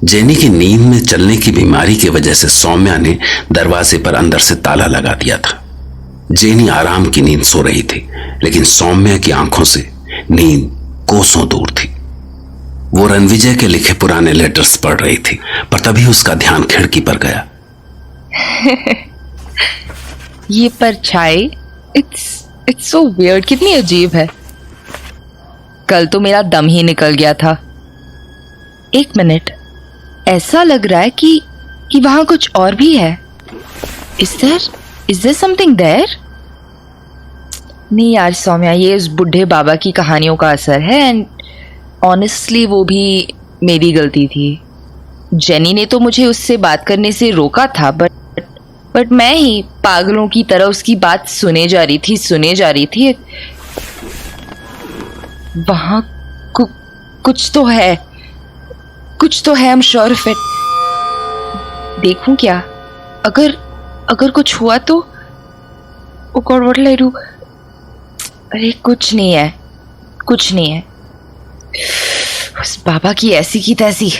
Jenny की नींद में चलने की बीमारी की वजह से सौम्या ने दरवाजे पर अंदर से ताला लगा दिया था। जेनी आराम की नींद सो रही थी, लेकिन सौम्या की आंखों से नींद कोसों दूर थी। वो रणविजय के लिखे पुराने लेटर्स पढ़ रही थी, पर तभी उसका ध्यान खिड़की पर गया। ये परछाई, इट्स सो वियर्ड, कितनी अजीब है। कल तो मेरा दम ही निकल गया था। एक मिनट, ऐसा लग रहा है कि वहां कुछ और भी है। Is there something there? नहीं यार सौम्या, ये उस बुढ़े बाबा की कहानियों का असर है, एंड ऑनेस्टली वो भी मेरी गलती थी। जेनी ने तो मुझे उससे बात करने से रोका था, बट मैं ही पागलों की तरह उसकी बात सुने जा रही थी। वहां कुछ तो है, I am sure of it. देखूं क्या? अगर कुछ हुआ तो oh God, what will I do? अरे कुछ नहीं है। उस बाबा की ऐसी की तैसी।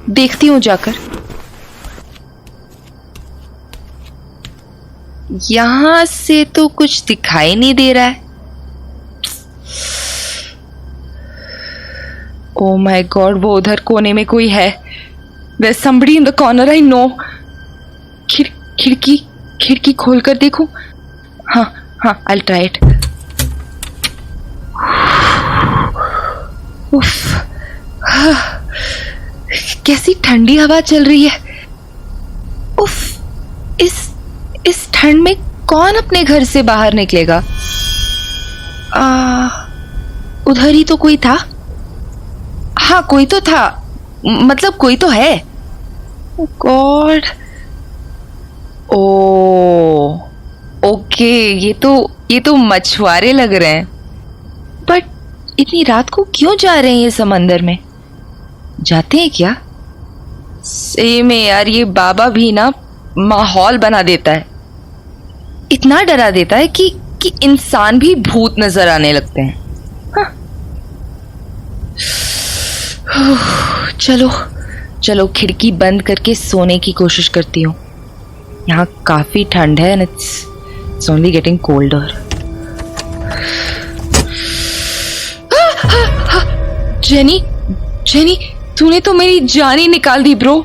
देखती हूं जाकर। यहां से तो कुछ दिखाई नहीं दे रहा है। ओ माय गॉड, वो उधर कोने में कोई है। There's somebody in the corner, I know. खिड़की खोल कर देखूं? हाँ, I'll try it. उफ, कैसी ठंडी हवा चल रही है। उफ, इस ठंड में कौन अपने घर से बाहर निकलेगा? उधर ही तो कोई था। हाँ, कोई तो था, मतलब कोई तो है। गॉड, ओके, ये तो मछुआरे लग रहे हैं। बट इतनी रात को क्यों जा रहे हैं ये समंदर में? जाते हैं क्या? सही में यार, ये बाबा भी ना माहौल बना देता है। इतना डरा देता है कि इंसान भी भूत नजर आने लगते हैं। चलो खिड़की बंद करके सोने की कोशिश करती हूँ। यहाँ काफी ठंड है, and it's only getting colder. Jenny, तूने तो मेरी जान ही निकाल दी ब्रो।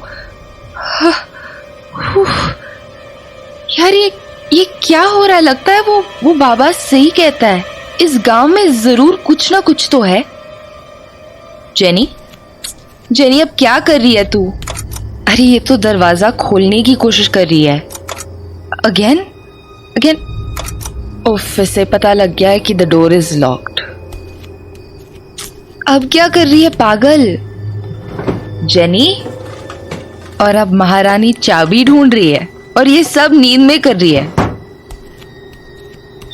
यार ये क्या हो रहा है? लगता है वो बाबा सही कहता है। इस गांव में जरूर कुछ ना कुछ तो है। जेनी, अब क्या कर रही है तू? अरे ये तो दरवाजा खोलने की कोशिश कर रही है। अगेन उफ, इसे पता लग गया है कि द डोर इज लॉक्ड। अब क्या कर रही है पागल जेनी? और अब महारानी चाबी ढूंढ रही है, और ये सब नींद में कर रही है।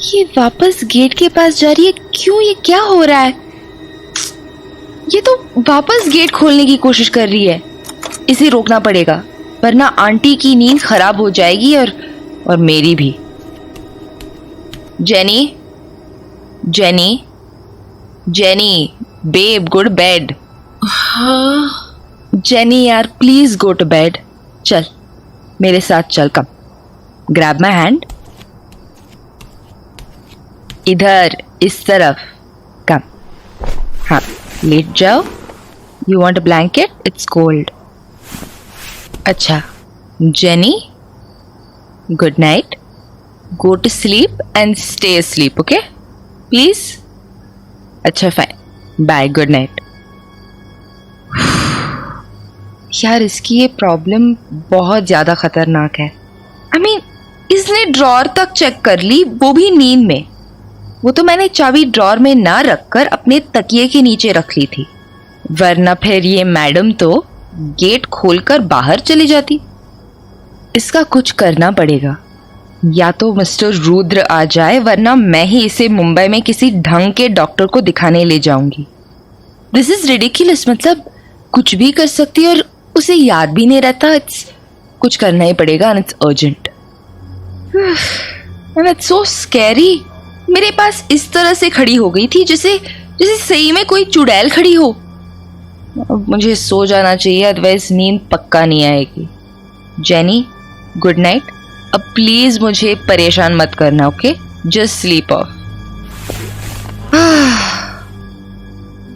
ये वापस गेट के पास जा रही है क्यों? ये क्या हो रहा है? ये तो वापस गेट खोलने की कोशिश कर रही है। इसे रोकना पड़ेगा, वरना आंटी की नींद खराब हो जाएगी और मेरी भी। Jenny, babe, good bed. Jenny यार, प्लीज गो टू बेड। चल मेरे साथ चल, कम, ग्रैब माई हैंड। इधर, इस तरफ, कम। हाँ, लेट जाओ। You want a blanket? It's cold. अच्छा Jenny, good night. Go to sleep and stay asleep, okay please? अच्छा फाइन, बाय, गुड नाइट। यार इसकी ये प्रॉब्लम बहुत ज्यादा खतरनाक है। आई मीन, इसने ड्रॉर तक चेक कर ली, वो भी नींद में। वो तो मैंने चाबी ड्रॉर में ना रखकर अपने तकिए के नीचे रख ली थी, वरना फिर ये मैडम तो गेट खोलकर बाहर चली जाती। इसका कुछ करना पड़ेगा, या तो मिस्टर रुद्र आ जाए, वरना मैं ही इसे मुंबई में किसी ढंग के डॉक्टर को दिखाने ले जाऊंगी। दिस इज रिडिकुलस, मतलब कुछ भी कर सकती है और उसे याद भी नहीं रहता। कुछ करना ही पड़ेगा, and it's urgent, and it's so scary. मेरे पास इस तरह से खड़ी हो गई थी जैसे सही में कोई चुड़ैल खड़ी हो। अब मुझे सो जाना चाहिए, अदरवाइज नींद पक्का नहीं आएगी। Jenny, good night. अब प्लीज मुझे परेशान मत करना, okay? Just sleep of.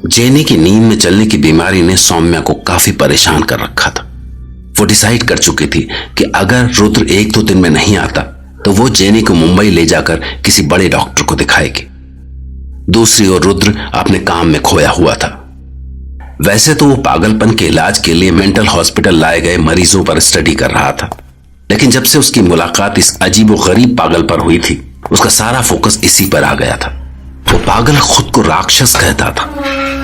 Jenny की नींद में चलने की बीमारी ने सौम्या को काफी परेशान कर रखा था। वो डिसाइड कर चुकी थी कि अगर रुद्र 1-2 दिन में नहीं आता तो वो जेनी को मुंबई ले जाकर किसी बड़े डॉक्टर को दिखाएगी। दूसरी ओर रुद्र अपने काम में खोया हुआ था। वैसे तो वो पागलपन के इलाज के लिए मेंटल हॉस्पिटल लाए गए मरीजों पर स्टडी कर रहा था, लेकिन जब से उसकी मुलाकात इस अजीबोगरीब पागल पर हुई थी, उसका सारा फोकस इसी पर आ गया था। वो पागल खुद को राक्षस कहता था।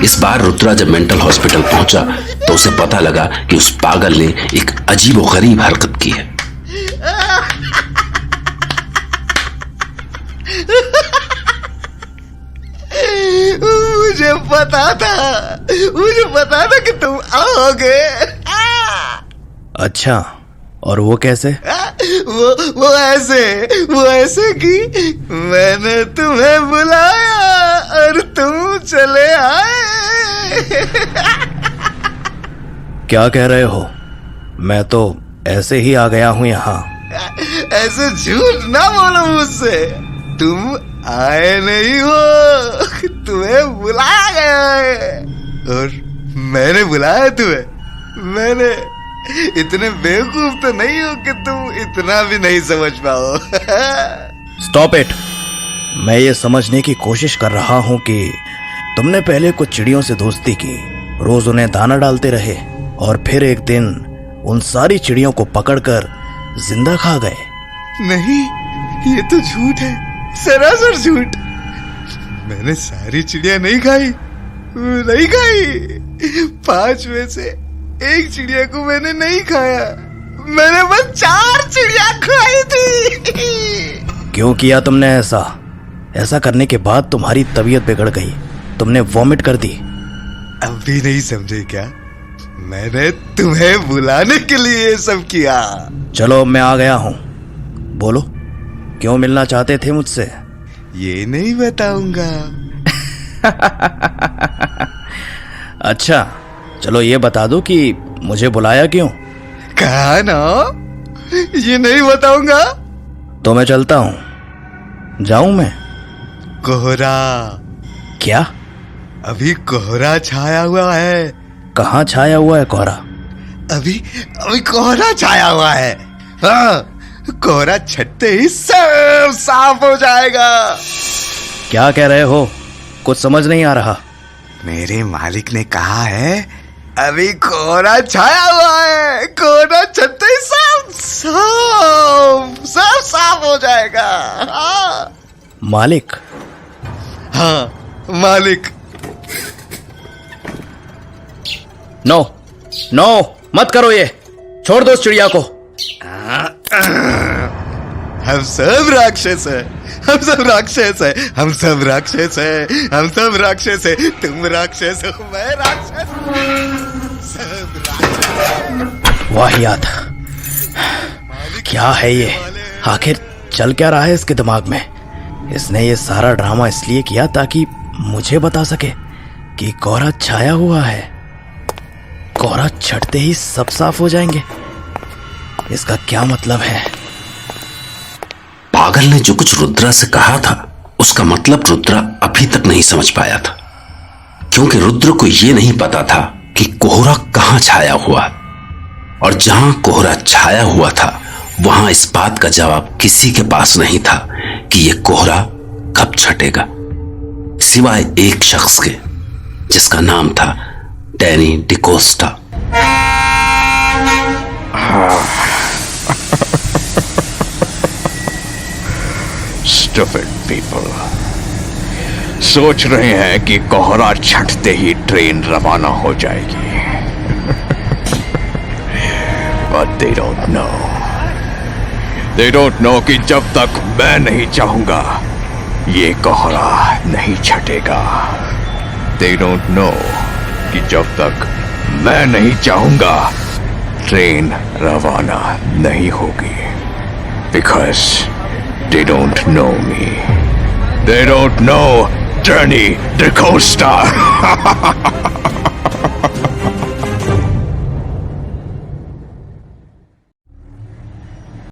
इस बार रुद्रा जब मेंटल हॉस्पिटल पहुंचा तो उसे पता लगा कि उस पागल ने एक अजीबोगरीब हरकत की है। मुझे पता था कि तुम आओगे। अच्छा, और वो कैसे? वो ऐसे कि मैंने तुम्हें बुलाया और तुम चले आए। क्या कह रहे हो? मैं तो ऐसे ही आ गया हूं यहाँ। ऐसे झूठ ना बोलो मुझसे। तुम आए नहीं हो, तुम्हें बुलाया गया है। और मैंने बुलाया तुम्हें। मैंने इतने बेवकूफ तो नहीं हो कि तुम इतना भी नहीं समझ पाओ। Stop it. मैं ये समझने की कोशिश कर रहा हूँ कि तुमने पहले कुछ चिड़ियों से दोस्ती की, रोज उन्हें दाना डालते रहे और फिर एक दिन उन सारी चिड़ियों को पकड़कर जिंदा खा गए। नहीं, ये तो झूठ है, सरासर झूठ। मैंने सारी चिड़िया नहीं खाई। 5 में से 1 चिड़िया को मैंने नहीं खाया। मैंने बस 4 चिड़िया खाई थी। क्यों किया तुमने ऐसा? ऐसा करने के बाद तुम्हारी तबीयत बिगड़ गई, तुमने वॉमिट कर दी। अब भी नहीं समझे क्या? मैंने तुम्हें बुलाने के लिए ये सब किया। चलो, मैं आ गया हूँ। बोलो, क्यों मिलना चाहते थे मुझसे? ये नहीं बताऊंगा। अच्छा, चलो ये बता दो कि मुझे बुलाया क्यों? कहा ना, ये नहीं बताऊंगा। तो मैं चलता हूँ। जाऊं मैं? कोहरा। क्या? अभी कोहरा छाया हुआ है। कहाँ छाया हुआ है कोहरा? अभी कोहरा छाया हुआ है। हाँ, कोहरा छटते ही सब साफ हो जाएगा। क्या कह रहे हो? कुछ समझ नहीं आ रहा। मेरे मालिक ने कहा है अभी कोहरा छाया हुआ है, कोहरा छटते ही सब साफ हो जाएगा। हाँ। मालिक? हाँ, मालिक। नो, मत करो ये। छोड़ दो उस चिड़िया को। हम सब राक्षस है। हम सब राक्षस है। तुम राक्षस हो, मैं राक्षस हूँ। सब राक्षस। वाहियात। क्या है ये? आखिर चल क्या रहा है इसके दिमाग में? इसने ये सारा ड्रामा इसलिए किया ताकि मुझे बता सके कि कोहरा छाया हुआ है। कोहरा छटते ही सब साफ हो जाएंगे। इसका क्या मतलब है? पागल ने जो कुछ रुद्रा से कहा था उसका मतलब रुद्रा अभी तक नहीं समझ पाया था, क्योंकि रुद्र को यह नहीं पता था कि कोहरा कहां छाया हुआ, और जहां कोहरा छाया हुआ था वहां इस बात का जवाब किसी के पास नहीं था कि यह कोहरा कब छटेगा, सिवाय एक शख्स के जिसका नाम था डैनी डिकोस्टा। Stupid people. सोच रहे हैं कि कोहरा छटते ही ट्रेन रवाना हो जाएगी। But they don't know. They don't know कि जब तक मैं नहीं चाहूंगा ये कोहरा नहीं छटेगा। They don't know कि जब तक मैं नहीं चाहूंगा ट्रेन रवाना नहीं होगी। Because they don't know me. They don't know Danny DaCosta.